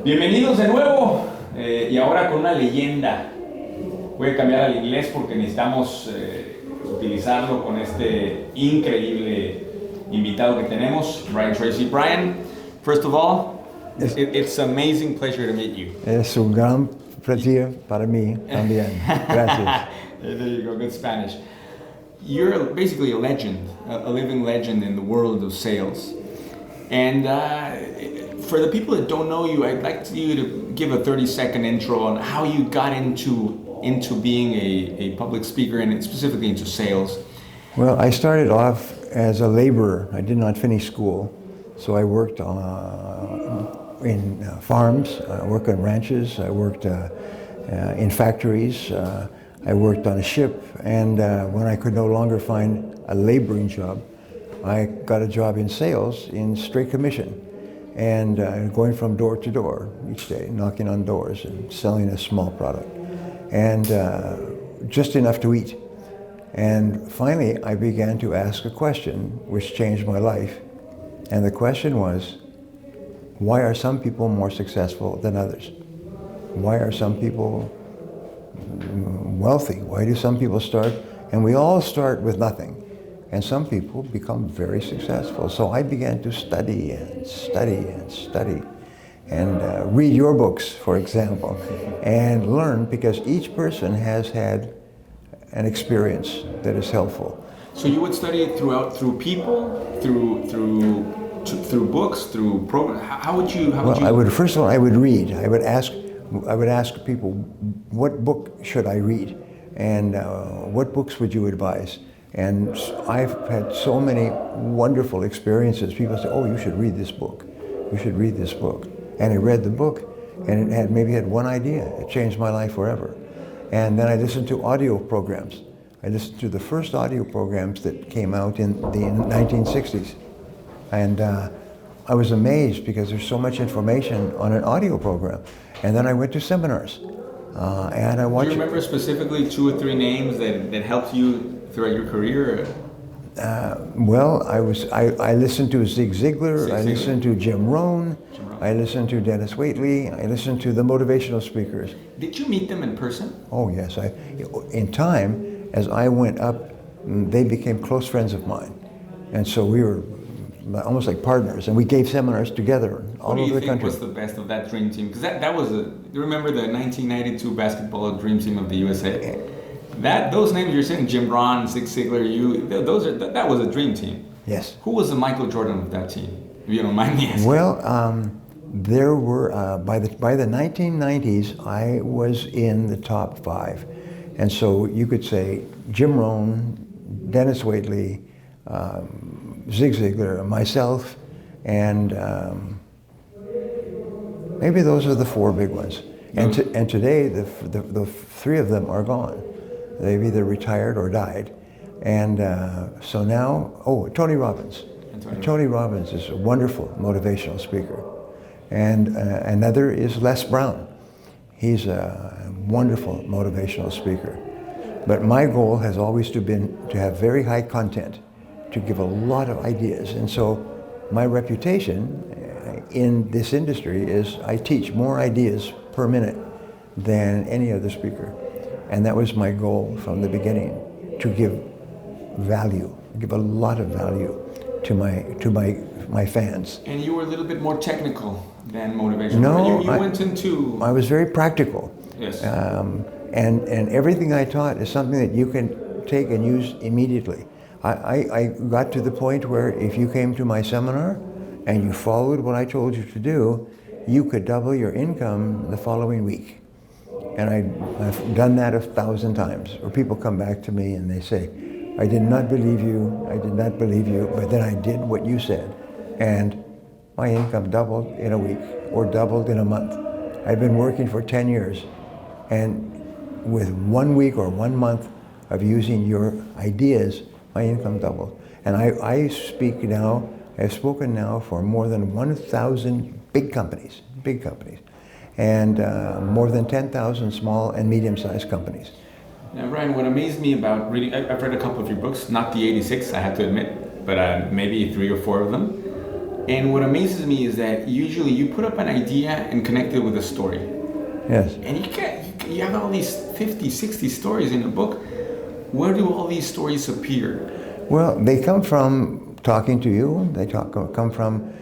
Bienvenidos de nuevo y ahora con una leyenda. Voy a cambiar al inglés porque necesitamos utilizarlo con este increíble invitado que tenemos, Brian Tracy. Brian, first of all, it's an amazing pleasure to meet you. Es un gran placer para mí también. Gracias. There you go, good Spanish. You're basically a legend, a living legend in the world of sales. And for the people that don't know you, I'd like you to give a 30-second intro on how you got into being a public speaker and specifically into sales. Well, I started off as a laborer. I did not finish school, so I worked in farms, I worked on ranches, I worked in factories, I worked on a ship, and when I could no longer find a laboring job, I got a job in sales in straight commission, and going from door to door each day, knocking on doors and selling a small product, and just enough to eat. And finally, I began to ask a question which changed my life, and the question was, why are some people more successful than others? Why are some people wealthy? Why do some people start? And we all start with nothing. And some people become very successful. So I began to study and study and study and read your books, for example, and learn, because each person has had an experience that is helpful. So you would study it through people, through books, through programs. How would you? I would, first of all, I would read. I would ask people, what book should I read, and what books would you advise? And I've had so many wonderful experiences. People say, "Oh, you should read this book. You should read this book." And I read the book, and it maybe had one idea. It changed my life forever. And then I listened to audio programs. I listened to the first audio programs that came out in the 1960s. And I was amazed because there's so much information on an audio program. And then I went to seminars. And I watched. Do you remember specifically 2 or 3 names that helped you throughout your career? Well, I listened to Zig Ziglar, I listened to Jim Rohn, I listened to Dennis Waitley, I listened to the motivational speakers. Did you meet them in person? Oh yes, in time, as I went up, they became close friends of mine. And so we were almost like partners, and we gave seminars together all over the country. What do you think was the best of that dream team? Because that was you remember the 1992 basketball dream team of the USA? Those names you're saying, Jim Rohn, Zig Ziglar, that was a dream team. Yes. Who was the Michael Jordan of that team, if you don't mind me asking? Well, there were, by the 1990s, I was in the top 5. And so you could say Jim Rohn, Dennis Waitley, Zig Ziglar, myself, and maybe those are the 4 big ones. And today, the 3 of them are gone. They've either retired or died. And so now, Tony Robbins. Tony Robbins is a wonderful motivational speaker. And another is Les Brown. He's a wonderful motivational speaker. But my goal has always been to have very high content, to give a lot of ideas. And so my reputation in this industry is I teach more ideas per minute than any other speaker. And that was my goal from the beginning, to give value, give a lot of value to my fans. And you were a little bit more technical than motivational. No, you went into. I was very practical. Yes. And everything I taught is something that you can take and use immediately. I got to the point where if you came to my seminar and you followed what I told you to do, you could double your income the following week. And I've done that 1,000 times, where people come back to me and they say, I did not believe you, but then I did what you said. And my income doubled in a week or doubled in a month. I've been working for 10 years, and with 1 week or 1 month of using your ideas, my income doubled. And I speak now, I've spoken now for more than 1,000 big companies, and more than 10,000 small and medium-sized companies. Now, Brian, what amazed me about reading, I've read a couple of your books, not the 86, I have to admit, but maybe 3 or 4 of them. And what amazes me is that usually you put up an idea and connect it with a story. Yes. And you have all these 50, 60 stories in a book. Where do all these stories appear? Well, they come from talking to you. They come from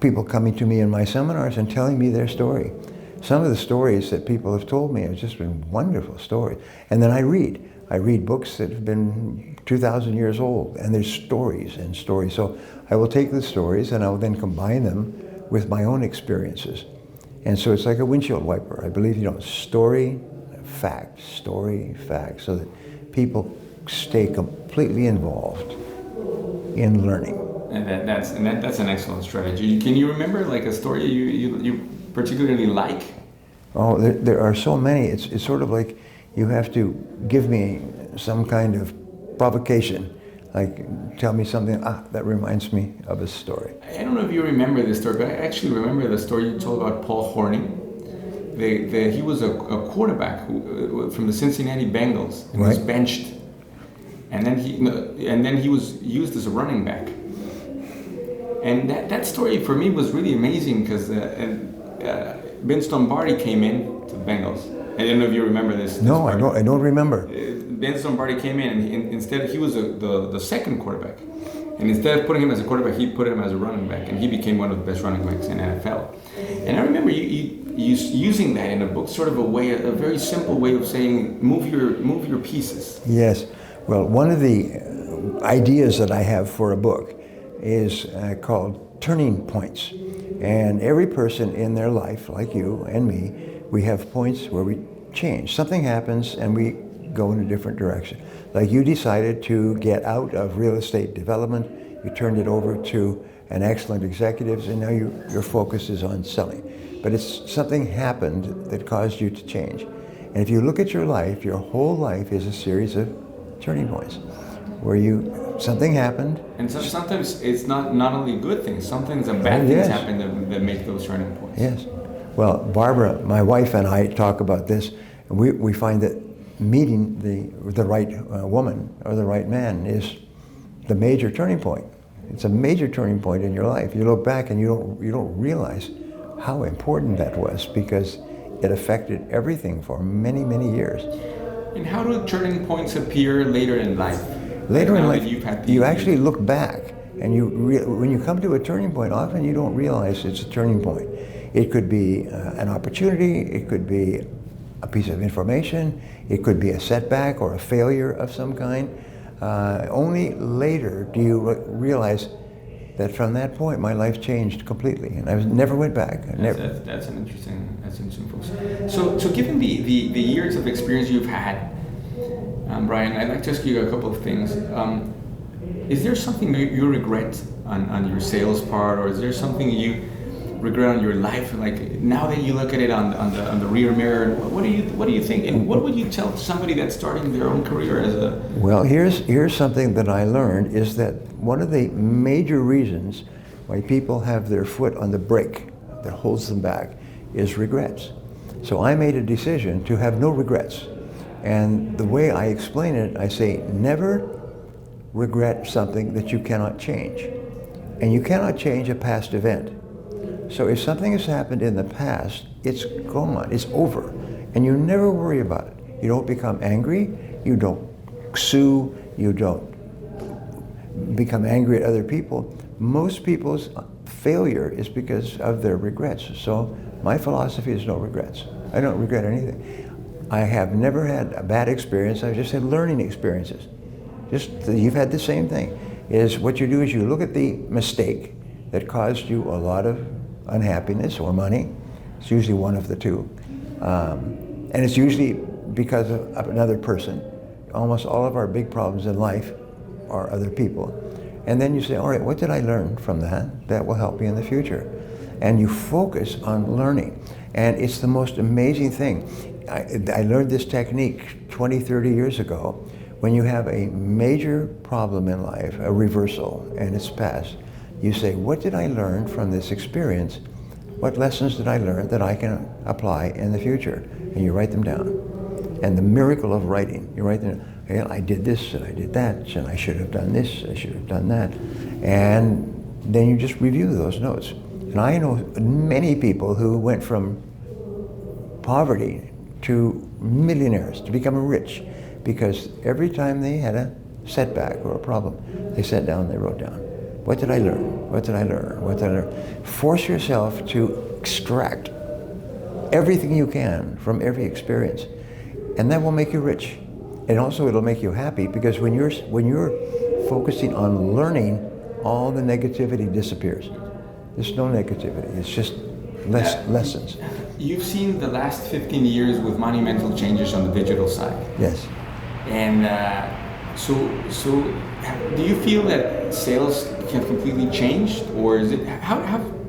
people coming to me in my seminars and telling me their story. Some of the stories that people have told me have just been wonderful stories. And then I read. I read books that have been 2,000 years old, and there's stories and stories. So I will take the stories and I will then combine them with my own experiences. And so it's like a windshield wiper. I believe, story, fact, so that people stay completely involved in learning. And that's an excellent strategy. Can you remember like a story you particularly like? Oh, there are so many. It's sort of like you have to give me some kind of provocation. Like, tell me something, that reminds me of a story. I don't know if you remember this story, but I actually remember the story you told about Paul Hornung. He was a quarterback from the Cincinnati Bengals and was benched. And then he was used as a running back. And that story for me was really amazing because Vince Lombardi came in to the Bengals. I don't know if you remember this. No, I don't remember. Vince Lombardi came in, and instead he was the second quarterback. And instead of putting him as a quarterback, he put him as a running back, and he became one of the best running backs in NFL. And I remember you using that in a book, sort of a very simple way of saying, move your pieces. Yes. Well, one of the ideas that I have for a book is called turning points. And every person in their life, like you and me, we have points where we change. Something happens and we go in a different direction. Like you decided to get out of real estate development, you turned it over to an excellent executive, and now your focus is on selling. But it's something happened that caused you to change. And if you look at your life, your whole life is a series of turning points where something happened. And sometimes it's not only good things, sometimes the bad things happen that make those turning points. Yes. Well, Barbara, my wife, and I talk about this, and we find that meeting the right woman or the right man is the major turning point. It's a major turning point in your life. You look back and you don't realize how important that was, because it affected everything for many, many years. And how do turning points appear later in life? Later in life, you actually look back, and when you come to a turning point, often you don't realize it's a turning point. It could be an opportunity, it could be a piece of information, it could be a setback or a failure of some kind. Only later do you realize that from that point my life changed completely, and I never went back. That's an interesting focus. So given the years of experience you've had, Brian, I'd like to ask you a couple of things. Is there something you regret on your sales part, or is there something you regret on your life? Like now that you look at it on the rear mirror, what do you think? And what would you tell somebody that's starting their own career as a? Well, here's something that I learned, is that one of the major reasons why people have their foot on the brake that holds them back is regrets. So I made a decision to have no regrets. And the way I explain it, I say, never regret something that you cannot change. And you cannot change a past event. So if something has happened in the past, it's gone, it's over. And you never worry about it. You don't become angry, you don't sue, you don't become angry at other people. Most people's failure is because of their regrets. So my philosophy is no regrets. I don't regret anything. I have never had a bad experience. I've just had learning experiences. You've had the same thing. Is what you do is you look at the mistake that caused you a lot of unhappiness or money. It's usually one of the two. And it's usually because of another person. Almost all of our big problems in life are other people. And then you say, all right, what did I learn from that? That will help me in the future. And you focus on learning. And it's the most amazing thing. I learned this technique 20, 30 years ago. When you have a major problem in life, a reversal, and it's past, you say, what did I learn from this experience? What lessons did I learn that I can apply in the future? And you write them down. And the miracle of writing, you write them, well, I did this and I did that, and I should have done this, I should have done that. And then you just review those notes. And I know many people who went from poverty to millionaires, to become rich, because every time they had a setback or a problem, they sat down and they wrote down, what did I learn? What did I learn? What did I learn? Force yourself to extract everything you can from every experience, and that will make you rich. And also it'll make you happy, because when you're focusing on learning, all the negativity disappears. There's no negativity. It's just lessons. You've seen the last 15 years with monumental changes on the digital side. Yes. And so do you feel that sales have completely changed, or is it how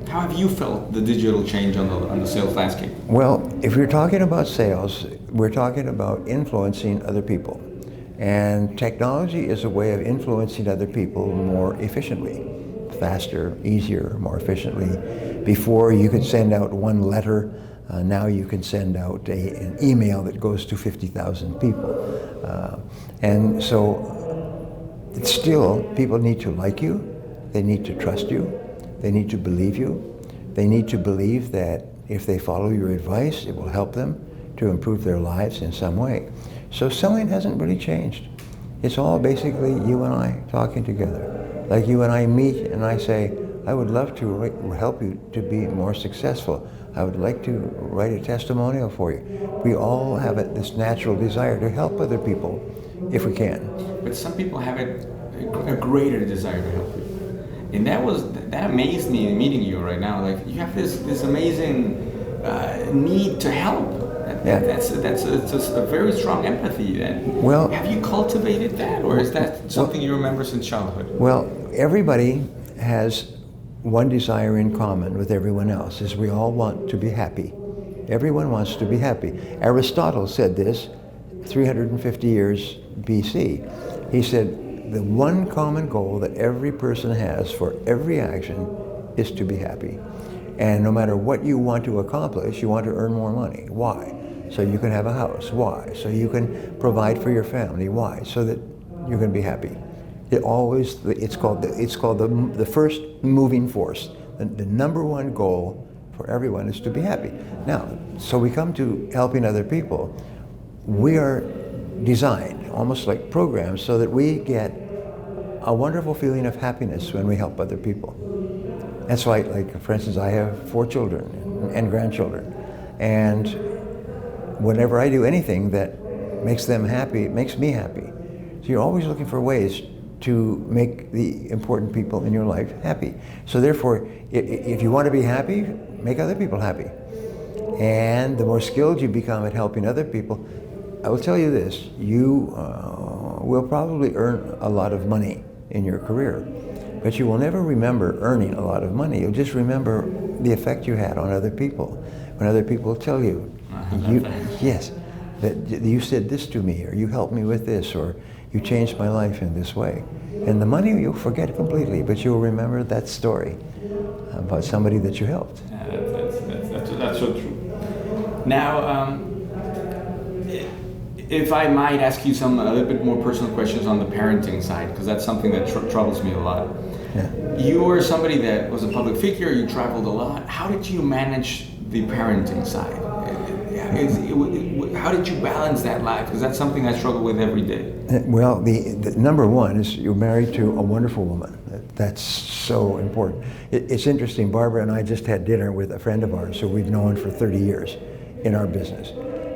have you felt the digital change on the sales landscape? Well, if you're talking about sales, we're talking about influencing other people. And technology is a way of influencing other people more efficiently, faster, easier, more efficiently. Before you could send out one letter, now you can send out an email that goes to 50,000 people. And so still, people need to like you, they need to trust you, they need to believe you, they need to believe that if they follow your advice, it will help them to improve their lives in some way. So selling hasn't really changed. It's all basically you and I talking together. Like you and I meet and I say, I would love to help you to be more successful. I would like to write a testimonial for you. We all have this natural desire to help other people if we can. But some people have a greater desire to help you. And that amazed me in meeting you right now. Like, you have this amazing need to help. That's a very strong empathy. Then, well, have you cultivated that, or is that something you remember since childhood? Well, everybody has one desire in common with everyone else, is we all want to be happy. Everyone wants to be happy. Aristotle said this 350 years BC. He said, the one common goal that every person has for every action is to be happy. And no matter what you want to accomplish, you want to earn more money. Why? So you can have a house. Why? So you can provide for your family. Why? So that you're going to be happy. It's called the first moving force. The number one goal for everyone is to be happy. Now, so we come to helping other people. We are designed, almost like programs, so that we get a wonderful feeling of happiness when we help other people. That's why, like, for instance, I have 4 children and grandchildren. And whenever I do anything that makes them happy, it makes me happy. So you're always looking for ways to make the important people in your life happy. So therefore, if you want to be happy, make other people happy. And the more skilled you become at helping other people, I will tell you this, you will probably earn a lot of money in your career, but you will never remember earning a lot of money. You'll just remember the effect you had on other people. When other people tell you, yes, that you said this to me, or you helped me with this, or you changed my life in this way. And the money you'll forget completely, but you'll remember that story about somebody that you helped. That's so true. Now, if I might ask you a little bit more personal questions on the parenting side, because that's something that troubles me a lot. Yeah. You were somebody that was a public figure, you traveled a lot. How did you manage the parenting side? How did you balance that life? Because that's something I struggle with every day. Well, the number one is you're married to a wonderful woman. That's so important. It's interesting, Barbara and I just had dinner with a friend of ours who we've known for 30 years in our business.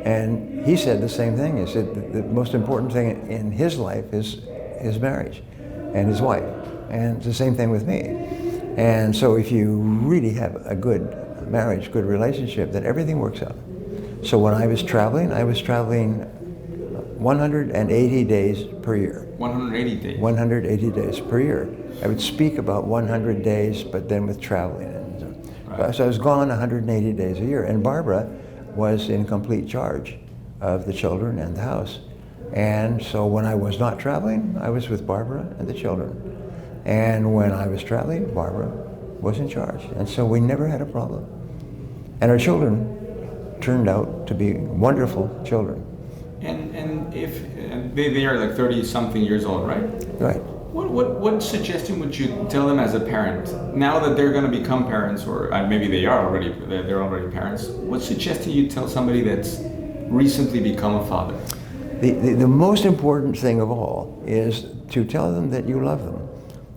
And he said the same thing. He said the most important thing in his life is his marriage and his wife. And it's the same thing with me. And so if you really have a good marriage, good relationship, then everything works out. So when I was traveling 180 days per year. 180 days? 180 days per year. I would speak about 100 days, but then with traveling. Right. So I was gone 180 days a year. And Barbara was in complete charge of the children and the house. And so when I was not traveling, I was with Barbara and the children. And when I was traveling, Barbara was in charge. And so we never had a problem. And our children turned out to be wonderful children. And if they are like 30-something years old, right? Right. What suggestion would you tell them as a parent now that they're going to become parents, or maybe they're already parents? What suggestion you tell somebody that's recently become a father? The most important thing of all is to tell them that you love them,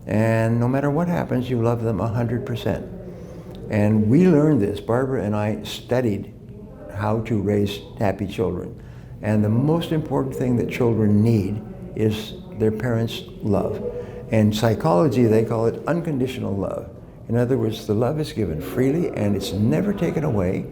and no matter what happens, you love them 100%. And we learned this. Barbara and I studied how to raise happy children, and the most important thing that children need is their parents' love. In psychology, they call it unconditional love. In other words, the love is given freely and it's never taken away.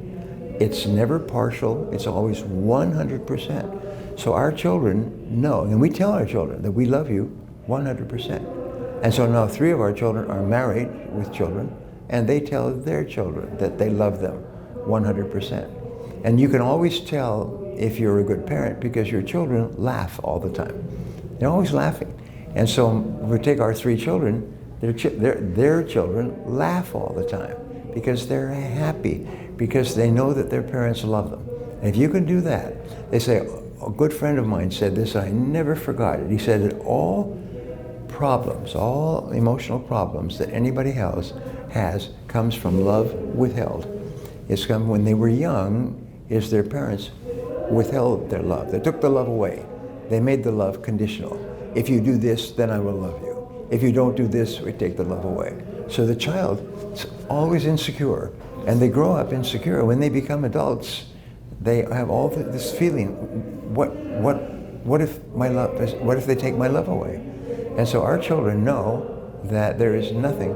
It's never partial. It's always 100%. So our children know, and we tell our children that we love you 100%. And so now 3 of our children are married with children, and they tell their children that they love them 100%. And you can always tell if you're a good parent because your children laugh all the time. They're always laughing. And so we take our 3 children, their children laugh all the time because they're happy, because they know that their parents love them. And if you can do that, they say, a good friend of mine said this, I never forgot it. He said that all problems, all emotional problems that anybody has comes from love withheld. It's come when they were young, is their parents withheld their love. They took the love away. They made the love conditional. If you do this, then I will love you. If you don't do this, we take the love away. So the child is always insecure, and they grow up insecure. When they become adults, they have all this feeling, what if they take my love away? And so our children know that there is nothing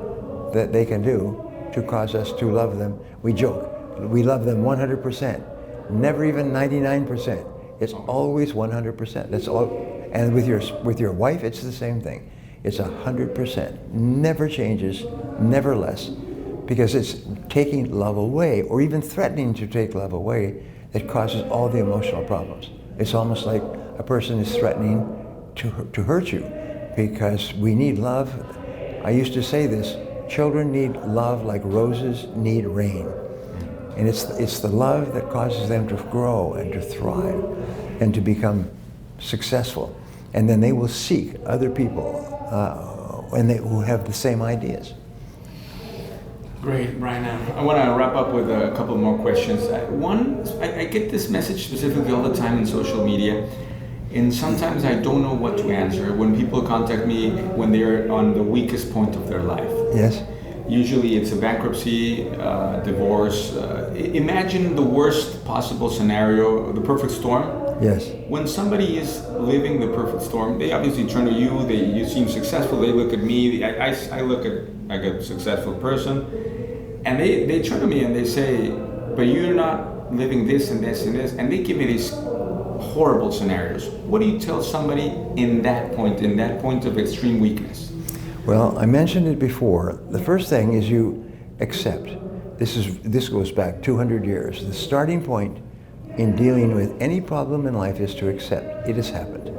that they can do to cause us to love them. We joke, we love them 100%, never even 99%. It's always 100%. That's all. And with your wife, it's the same thing. It's 100%. Never changes, never less, because it's taking love away, or even threatening to take love away, that causes all the emotional problems. It's almost like a person is threatening to hurt you, because we need love. I used to say this: children need love like roses need rain. And it's the love that causes them to grow and to thrive and to become successful. And then they will seek other people who have the same ideas. Great, Brian. I want to wrap up with a couple more questions. I get this message specifically all the time in social media, and sometimes I don't know what to answer when people contact me when they're on the weakest point of their life. Yes. Usually it's a bankruptcy, divorce. Imagine the worst possible scenario, the perfect storm. Yes. When somebody is living the perfect storm, they obviously turn to you. You seem successful. They look at me. I look at like a successful person, and they turn to me and they say, "But you're not living this and this and this," and they give me these horrible scenarios. What do you tell somebody in that point of extreme weakness? Well, I mentioned it before. The first thing is you accept. This goes back 200 years. The starting point in dealing with any problem in life is to accept it has happened.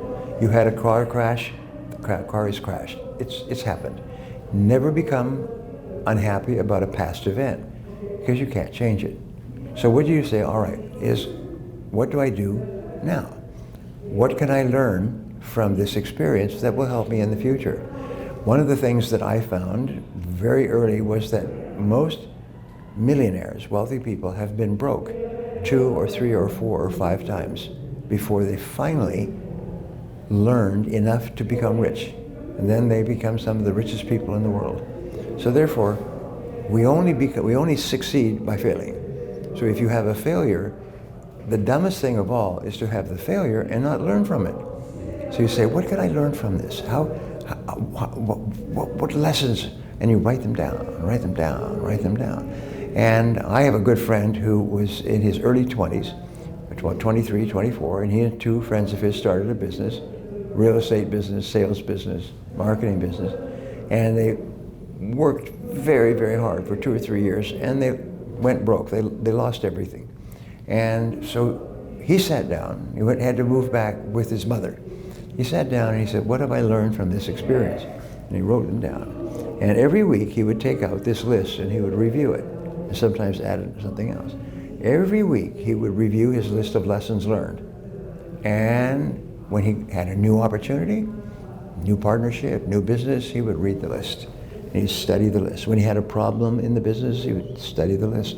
You had a car crash, the car has crashed. It's happened. Never become unhappy about a past event, because you can't change it. So what do you say, all right, is what do I do now? What can I learn from this experience that will help me in the future? One of the things that I found very early was that most millionaires, wealthy people, have been broke 2 or 3 or 4 or 5 times before they finally learned enough to become rich. And then they become some of the richest people in the world. So therefore, we only succeed by failing. So if you have a failure, the dumbest thing of all is to have the failure and not learn from it. So you say, what can I learn from this? What lessons? And you write them down, write them down, write them down. And I have a good friend who was in his early 20s, 23, 24, and he and 2 friends of his started a business, real estate business, sales business, marketing business, and they worked very, very hard for 2 or 3 years, and they went broke. They lost everything. And so he sat down. He had to move back with his mother. He sat down and he said, what have I learned from this experience? And he wrote them down. And every week he would take out this list and he would review it, and sometimes add something else. Every week he would review his list of lessons learned. And when he had a new opportunity, new partnership, new business, he would read the list. He'd study the list. When he had a problem in the business, he would study the list.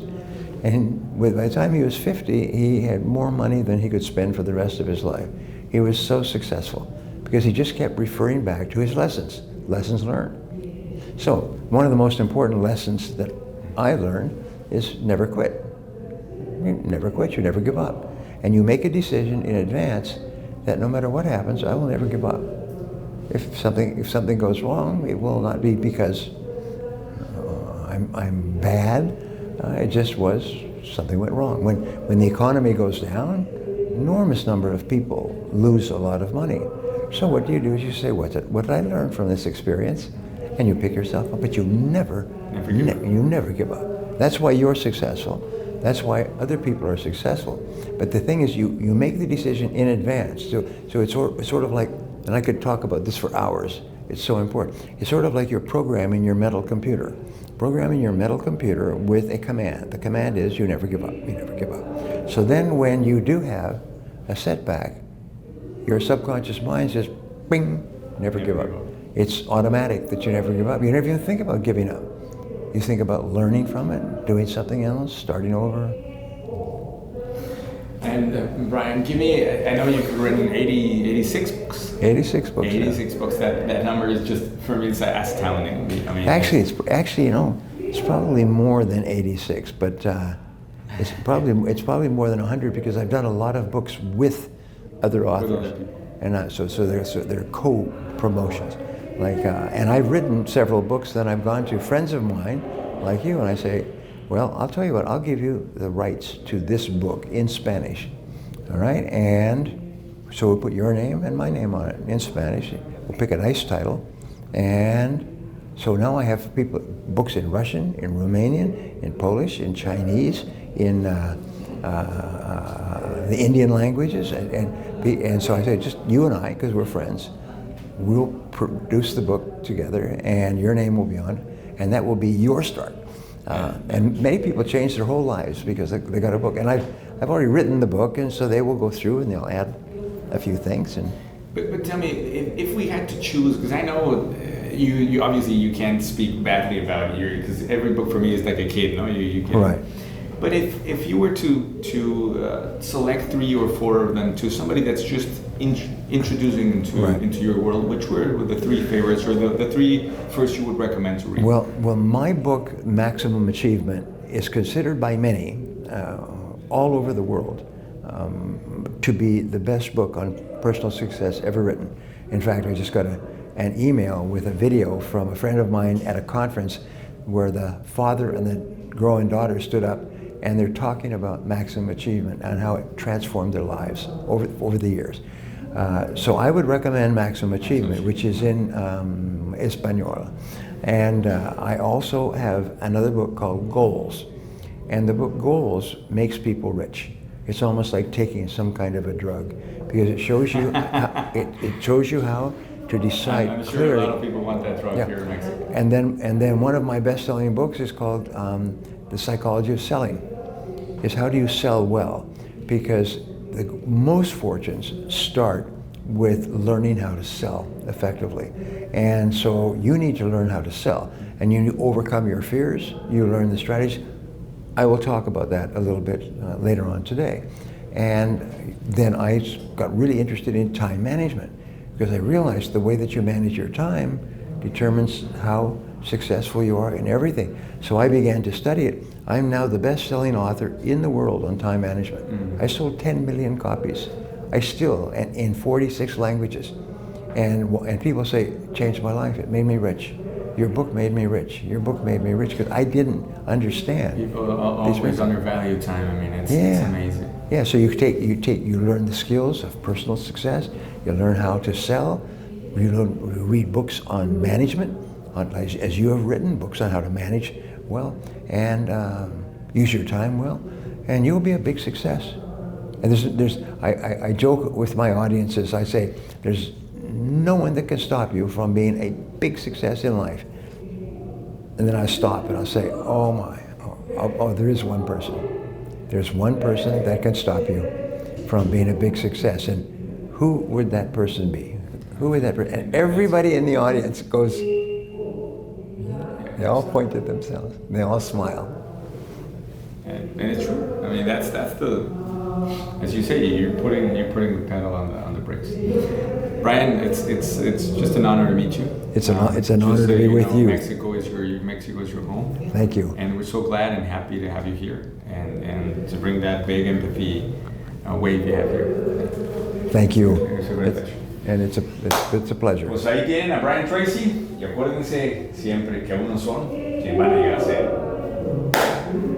And by the time he was 50, he had more money than he could spend for the rest of his life. He was so successful because he just kept referring back to his lessons learned. So one of the most important lessons that I learned is never quit. You never quit, you never give up. And you make a decision in advance that no matter what happens, I will never give up. If something goes wrong, it will not be because I'm bad. It just was something went wrong. When the economy goes down, enormous number of people lose a lot of money. So what do? You say, what did I learn from this experience? And you pick yourself up, but you never give up. That's why you're successful. That's why other people are successful. But the thing is, you make the decision in advance. So it's sort of like, and I could talk about this for hours. It's so important. It's sort of like you're programming your mental computer. Programming your mental computer with a command. The command is you never give up, you never give up. So then when you do have a setback, your subconscious mind says, bing, never give up. It's automatic that you never give up. You never even think about giving up. You think about learning from it, doing something else, starting over. And Brian, give me, I know you've written 86 books. 86 books. 86 books. That number is just, for me, it's astounding. I mean, actually, it's probably more than 86, but it's probably more than 100 because I've done a lot of books with other authors, and so they're co-promotions. And I've written several books that I've gone to friends of mine, like you, and I say, well, I'll tell you what, I'll give you the rights to this book in Spanish, all right? And so we'll put your name and my name on it in Spanish. We'll pick a nice title. And so now I have books in Russian, in Romanian, in Polish, in Chinese, in the Indian languages. And so I say, just you and I, because we're friends, we'll produce the book together and your name will be on it, and that will be your start. And many people change their whole lives because they got a book. And I've already written the book, and so they will go through and they'll add a few things. But tell me, if we had to choose, because I know you obviously you can't speak badly about because every book for me is like a kid, no? You can. Right. But if you were to select 3 or 4 of them to somebody that's just introducing into your world, which were the 3 favorites or the 3 first you would recommend to read? Well, my book, Maximum Achievement, is considered by many all over the world to be the best book on personal success ever written. In fact, I just got an email with a video from a friend of mine at a conference where the father and the growing daughter stood up and they're talking about maximum achievement and how it transformed their lives over the years. So I would recommend Maximum Achievement, which is in Espanol. And I also have another book called Goals. And the book Goals makes people rich. It's almost like taking some kind of a drug because it shows you it shows you how to decide I'm sure clearly. A lot of people want that drug here in Mexico. And then one of my best-selling books is called The Psychology of Selling. Is how do you sell well? Because most fortunes start with learning how to sell effectively. And so you need to learn how to sell. And you overcome your fears, you learn the strategies. I will talk about that a little bit later on today. And then I got really interested in time management because I realized the way that you manage your time determines how successful you are in everything. So I began to study it. I'm now the best-selling author in the world on time management. I sold 10 million copies. I still, and in 46 languages. And people say, it changed my life, it made me rich. Your book made me rich. Your book made me rich because I didn't understand. People always undervalue time. I mean, it's amazing. Yeah, so you learn the skills of personal success. You learn how to sell. You read books on management, as you have written, books on how to manage well and use your time well, and you'll be a big success. And I joke with my audiences. I say, there's no one that can stop you from being a big success in life. And then I stop and I'll say, there is one person. There's one person that can stop you from being a big success. And who would that person be? Who is that person? And everybody in the audience goes, they all point at themselves. They all smile. And it's true. I mean, that's the, as you say, you're putting the pedal on the brakes. Brian, it's just an honor to meet you. It's an honor to be with you. Mexico is your home. Thank you. And we're so glad and happy to have you here and to bring that big empathy wave you have here. Thank you. Es un gran pleasure. And it's a pleasure. Pues ahí tienen a Brian Tracy y acuérdense siempre que uno son quien van a llegar a ser.